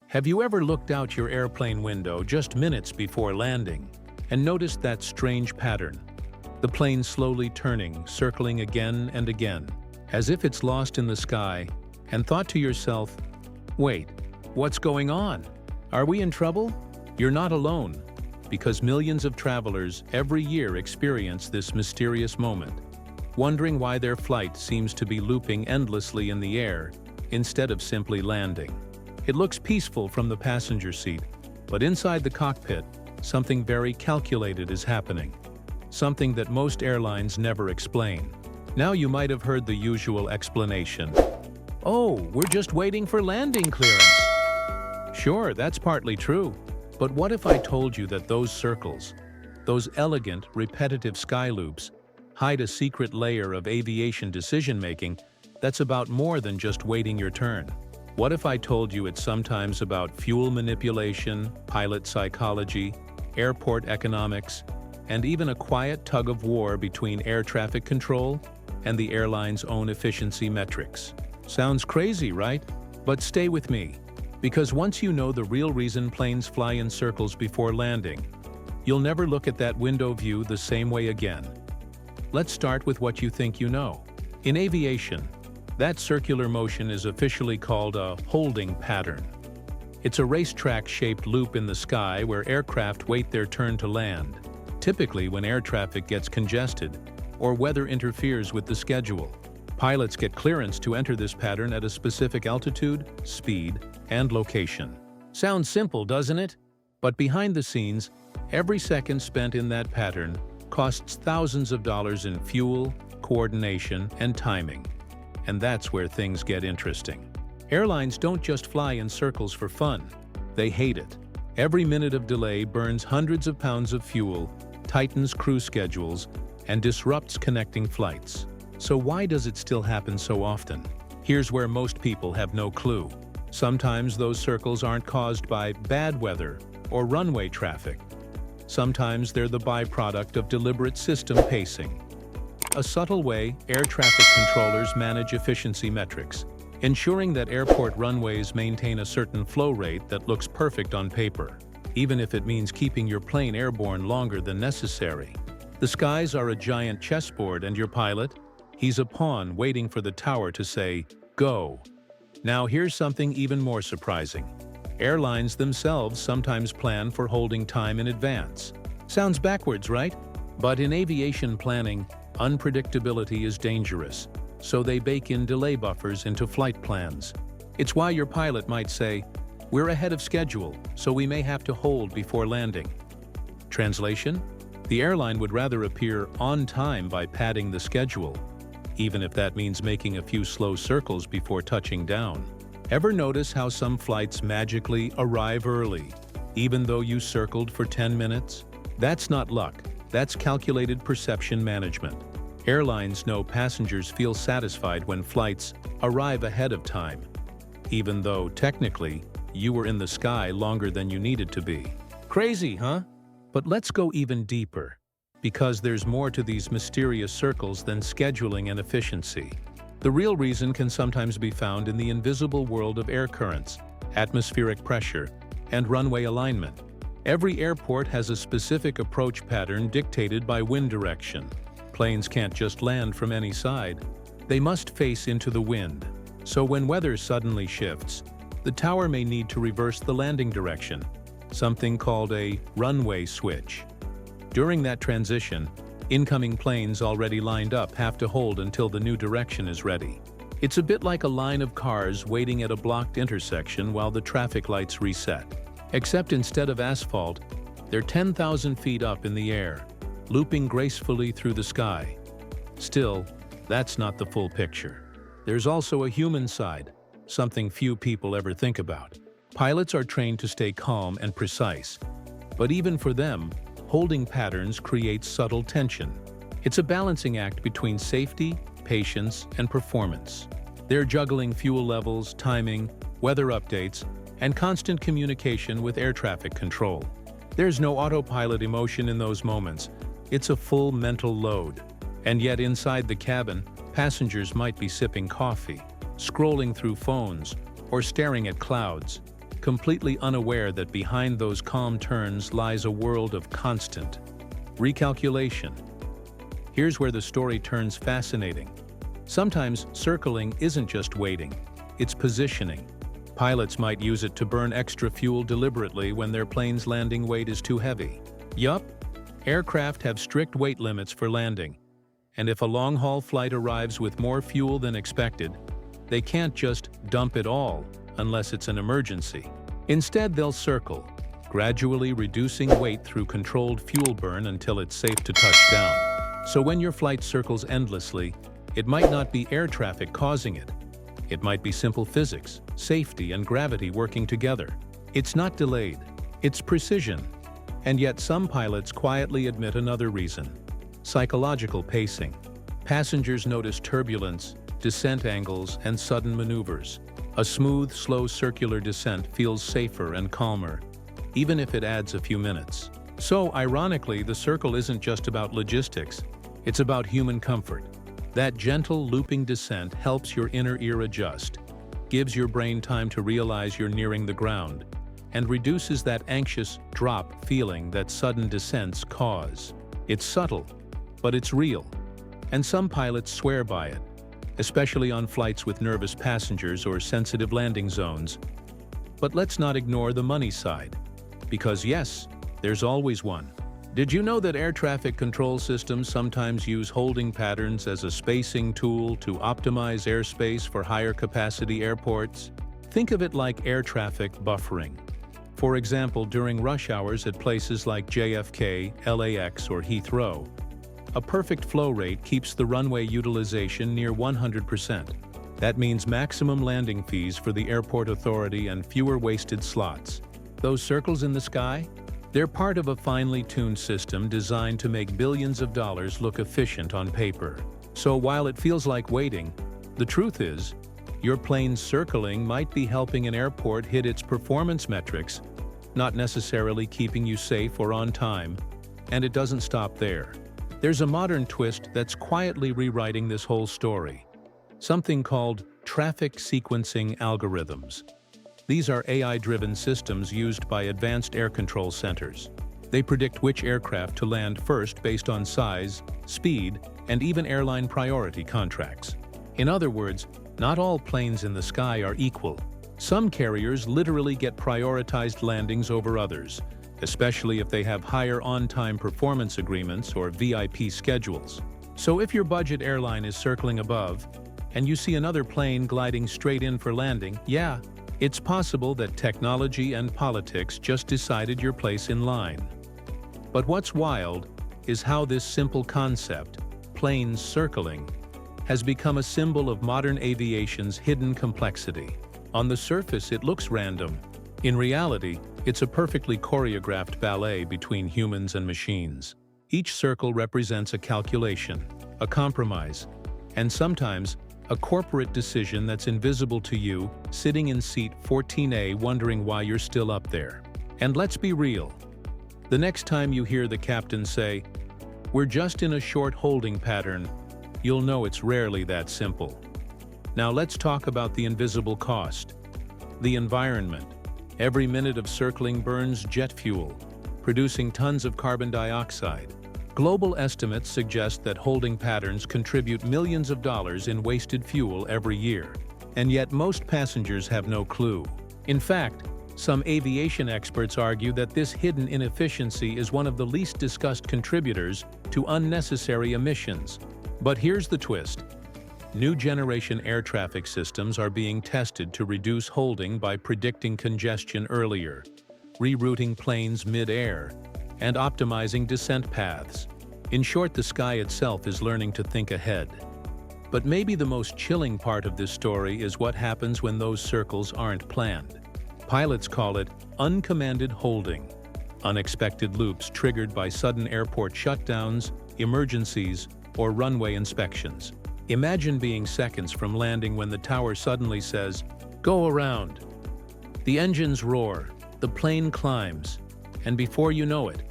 Have you ever looked out your airplane window just minutes before landing and noticed that strange pattern? The plane slowly turning, circling again and again, as if it's lost in the sky, and thought to yourself, wait, what's going on? Are we in trouble? You're not alone, because millions of travelers every year experience this mysterious moment, wondering why their flight seems to be looping endlessly in the air instead of simply landing. It looks peaceful from the passenger seat, but inside the cockpit, something very calculated is happening. Something that most airlines never explain. Now you might have heard the usual explanation. Oh, we're just waiting for landing clearance. Sure, that's partly true. But what if I told you that those circles, those elegant, repetitive sky loops, hide a secret layer of aviation decision-making that's about more than just waiting your turn? What if I told you it's sometimes about fuel manipulation, pilot psychology, airport economics, and even a quiet tug-of-war between air traffic control and the airline's own efficiency metrics? Sounds crazy, right? But stay with me, because once you know the real reason planes fly in circles before landing, you'll never look at that window view the same way again. Let's start with what you think you know. In aviation, that circular motion is officially called a holding pattern. It's a racetrack-shaped loop in the sky where aircraft wait their turn to land, typically when air traffic gets congested or weather interferes with the schedule. Pilots get clearance to enter this pattern at a specific altitude, speed, and location. Sounds simple, doesn't it? But behind the scenes, every second spent in that pattern costs thousands of dollars in fuel, coordination, and timing. And that's where things get interesting. Airlines don't just fly in circles for fun. They hate it. Every minute of delay burns hundreds of pounds of fuel, tightens crew schedules, and disrupts connecting flights. So why does it still happen so often? Here's where most people have no clue. Sometimes those circles aren't caused by bad weather or runway traffic. Sometimes they're the byproduct of deliberate system pacing. A subtle way air traffic controllers manage efficiency metrics, ensuring that airport runways maintain a certain flow rate that looks perfect on paper, even if it means keeping your plane airborne longer than necessary. The skies are a giant chessboard, and your pilot? He's a pawn waiting for the tower to say, go. Now here's something even more surprising. Airlines themselves sometimes plan for holding time in advance. Sounds backwards, right? But in aviation planning, unpredictability is dangerous, so they bake in delay buffers into flight plans. It's why your pilot might say, we're ahead of schedule, so we may have to hold before landing. Translation? The airline would rather appear on time by padding the schedule, even if that means making a few slow circles before touching down. Ever notice how some flights magically arrive early, even though you circled for 10 minutes? That's not luck. That's calculated perception management. Airlines know passengers feel satisfied when flights arrive ahead of time, even though, technically, you were in the sky longer than you needed to be. Crazy, huh? But let's go even deeper, because there's more to these mysterious circles than scheduling and efficiency. The real reason can sometimes be found in the invisible world of air currents, atmospheric pressure, and runway alignment. Every airport has a specific approach pattern dictated by wind direction. Planes can't just land from any side. They must face into the wind. So when weather suddenly shifts, the tower may need to reverse the landing direction, something called a runway switch. During that transition, incoming planes already lined up have to hold until the new direction is ready. It's a bit like a line of cars waiting at a blocked intersection while the traffic lights reset. Except instead of asphalt, they're 10,000 feet up in the air, looping gracefully through the sky. Still, that's not the full picture. There's also a human side, something few people ever think about. Pilots are trained to stay calm and precise, but even for them, holding patterns creates subtle tension. It's a balancing act between safety, patience, and performance. They're juggling fuel levels, timing, weather updates, and constant communication with air traffic control. There's no autopilot emotion in those moments. It's a full mental load. And yet inside the cabin, passengers might be sipping coffee, scrolling through phones, or staring at clouds. completely unaware that behind those calm turns lies a world of constant recalculation. Here's where the story turns fascinating. Sometimes circling isn't just waiting, it's positioning. Pilots might use it to burn extra fuel deliberately when their plane's landing weight is too heavy. Yup, aircraft have strict weight limits for landing, and if a long-haul flight arrives with more fuel than expected, they can't just dump it all unless it's an emergency. Instead, they'll circle, gradually reducing weight through controlled fuel burn until it's safe to touch down. So when your flight circles endlessly, it might not be air traffic causing it. It might be simple physics, safety, and gravity working together. It's not delayed, it's precision. And yet some pilots quietly admit another reason: psychological pacing. Passengers notice turbulence, descent angles, and sudden maneuvers. A smooth, slow circular descent feels safer and calmer, even if it adds a few minutes. So, ironically, the circle isn't just about logistics, it's about human comfort. That gentle, looping descent helps your inner ear adjust, gives your brain time to realize you're nearing the ground, and reduces that anxious drop feeling that sudden descents cause. It's subtle, but it's real, and some pilots swear by it, especially on flights with nervous passengers or sensitive landing zones. But let's not ignore the money side, because yes, there's always one. Did you know that air traffic control systems sometimes use holding patterns as a spacing tool to optimize airspace for higher capacity airports? Think of it like air traffic buffering. For example, during rush hours at places like JFK, LAX, or Heathrow, a perfect flow rate keeps the runway utilization near 100%. That means maximum landing fees for the airport authority and fewer wasted slots. Those circles in the sky? They're part of a finely tuned system designed to make billions of dollars look efficient on paper. So while it feels like waiting, the truth is, your plane's circling might be helping an airport hit its performance metrics, not necessarily keeping you safe or on time. And it doesn't stop there. There's a modern twist that's quietly rewriting this whole story. Something called traffic sequencing algorithms. These are AI-driven systems used by advanced air control centers. They predict which aircraft to land first based on size, speed, and even airline priority contracts. In other words, not all planes in the sky are equal. Some carriers literally get prioritized landings over others, especially if they have higher on-time performance agreements or VIP schedules. So if your budget airline is circling above, and you see another plane gliding straight in for landing, yeah, it's possible that technology and politics just decided your place in line. But what's wild is how this simple concept, planes circling, has become a symbol of modern aviation's hidden complexity. On the surface, it looks random. In reality, it's a perfectly choreographed ballet between humans and machines. Each circle represents a calculation, a compromise, and sometimes a corporate decision that's invisible to you, sitting in seat 14A wondering why you're still up there. And let's be real. The next time you hear the captain say, "We're just in a short holding pattern," you'll know it's rarely that simple. Now let's talk about the invisible cost. The environment. Every minute of circling burns jet fuel, producing tons of carbon dioxide. Global estimates suggest that holding patterns contribute millions of dollars in wasted fuel every year. And yet most passengers have no clue. In fact, some aviation experts argue that this hidden inefficiency is one of the least discussed contributors to unnecessary emissions. But here's the twist. New generation air traffic systems are being tested to reduce holding by predicting congestion earlier, rerouting planes mid-air, and optimizing descent paths. In short, the sky itself is learning to think ahead. But maybe the most chilling part of this story is what happens when those circles aren't planned. Pilots call it uncommanded holding, unexpected loops triggered by sudden airport shutdowns, emergencies, or runway inspections. Imagine being seconds from landing when the tower suddenly says, "Go around." The engines roar, the plane climbs, and before you know it,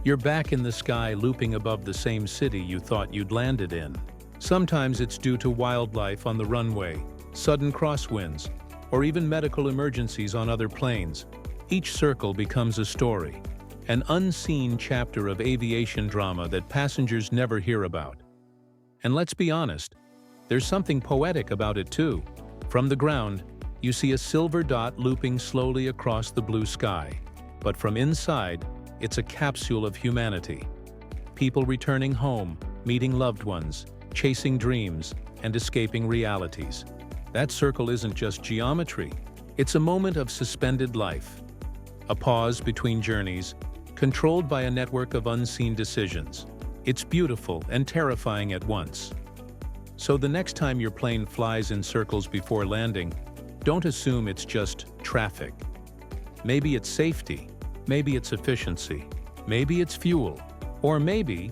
you're back in the sky looping above the same city you thought you'd landed in. Sometimes it's due to wildlife on the runway, sudden crosswinds, or even medical emergencies on other planes. Each circle becomes a story, an unseen chapter of aviation drama that passengers never hear about. And let's be honest, there's something poetic about it too. From the ground, you see a silver dot looping slowly across the blue sky. But from inside, it's a capsule of humanity. People returning home, meeting loved ones, chasing dreams, and escaping realities. That circle isn't just geometry. It's a moment of suspended life. A pause between journeys, controlled by a network of unseen decisions. It's beautiful and terrifying at once. So the next time your plane flies in circles before landing, don't assume it's just traffic. Maybe it's safety, maybe it's efficiency, maybe it's fuel, or maybe,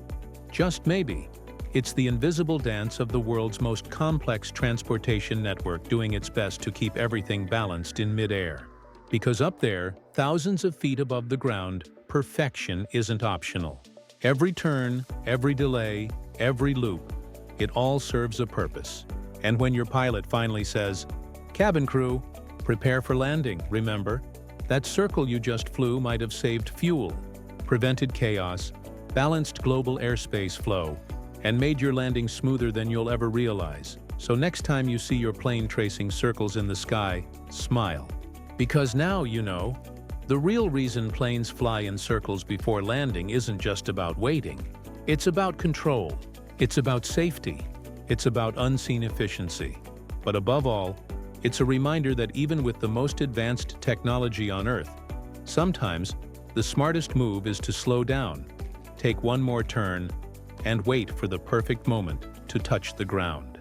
just maybe, it's the invisible dance of the world's most complex transportation network doing its best to keep everything balanced in mid-air. Because up there, thousands of feet above the ground, perfection isn't optional. Every turn, every delay, every loop, it all serves a purpose. And when your pilot finally says, "Cabin crew, prepare for landing," remember, that circle you just flew might have saved fuel, prevented chaos, balanced global airspace flow, and made your landing smoother than you'll ever realize. So next time you see your plane tracing circles in the sky, smile. Because now you know, the real reason planes fly in circles before landing isn't just about waiting. It's about control. It's about safety. It's about unseen efficiency. But above all, it's a reminder that even with the most advanced technology on Earth, sometimes the smartest move is to slow down, take one more turn, and wait for the perfect moment to touch the ground.